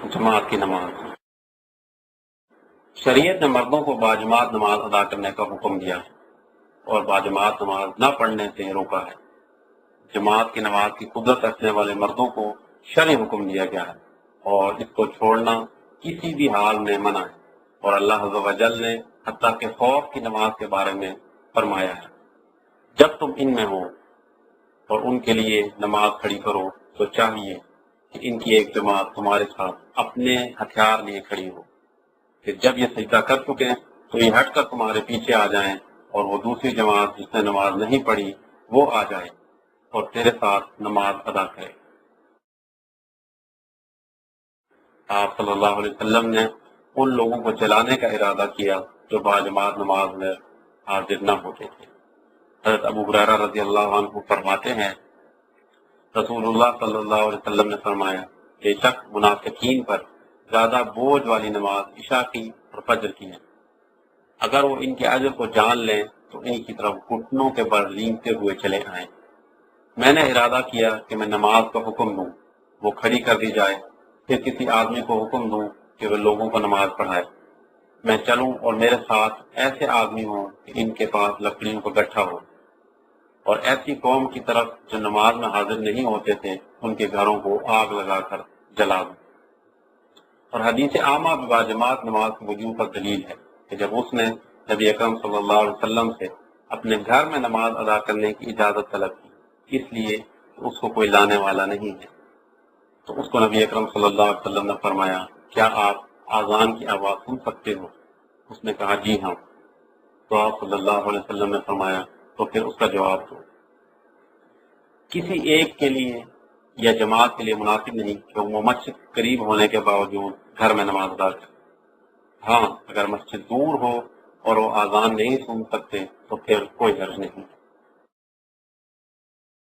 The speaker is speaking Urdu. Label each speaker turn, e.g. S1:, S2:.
S1: جماعت کی نماز۔ شریعت نے مردوں کو باجماعت نماز ادا کرنے کا حکم دیا ہے اور باجماعت نماز نہ پڑھنے سے روکا ہے۔ جماعت کی نماز کی قدرت رکھنے والے مردوں کو شرعی حکم دیا گیا ہے اور اس کو چھوڑنا کسی بھی حال میں منع ہے، اور اللہ عز و جل نے حتیٰ کہ خوف کی نماز کے بارے میں فرمایا ہے، جب تم ان میں ہو اور ان کے لیے نماز کھڑی کرو تو چاہیے کہ ان کی ایک جماعت تمہارے ساتھ اپنے ہتھیار لیے کھڑی ہو، پھر جب یہ سجدہ کر چکے تو یہ ہٹ کر تمہارے پیچھے آ جائیں اور وہ دوسری جماعت جس نے نماز نہیں پڑھی وہ آ جائے اور تیرے ساتھ نماز ادا کرے۔ آپ صلی اللہ علیہ وسلم نے ان لوگوں کو جلانے کا ارادہ کیا جو باجماعت نماز میں حاضر نہ ہوتے تھے۔ حضرت ابو ہریرہ رضی اللہ عنہ فرماتے ہیں، رسول اللہ صلی اللہ علیہ وسلم نے فرمایا، بے شک منافقین پر زیادہ بوجھ والی نماز عشاء کی اور فجر کی ہے، اگر وہ ان کے اجر کو جان لیں تو ان کی طرف گھٹنوں کے بل رینگتے ہوئے چلے آئیں۔ میں نے ارادہ کیا کہ میں نماز کا حکم دوں، وہ کھڑی کر دی جائے، پھر کسی آدمی کو حکم دوں کہ وہ لوگوں کو نماز پڑھائے، میں چلوں اور میرے ساتھ ایسے آدمی ہوں کہ ان کے پاس لکڑیوں کا گٹھا ہو، اور ایسی قوم کی طرف جو نماز میں حاضر نہیں ہوتے تھے ان کے گھروں کو آگ لگا کر جلا دوں۔ اور حدیث عامہ باجماعت نماز کی وجوب پر دلیل ہے کہ جب اس نے نبی اکرم صلی اللہ علیہ وسلم سے اپنے گھر میں نماز ادا کرنے کی اجازت طلب کی، اس لیے کہ اس کو کوئی لانے والا نہیں ہے، تو اس کو نبی اکرم صلی اللہ علیہ وسلم نے فرمایا، کیا آپ اذان کی آواز سن سکتے ہو؟ اس نے کہا جی ہاں، تو آپ صلی اللہ علیہ وسلم نے فرمایا تو پھر اس کا جواب دو۔ کسی ایک کے لیے یا جماعت کے لیے مناسب نہیں کہ وہ مسجد قریب ہونے کے باوجود گھر میں نماز ادا کرے۔ ہاں، اگر مسجد دور ہو اور وہ اذان نہیں سن سکتے تو پھر کوئی حرج نہیں۔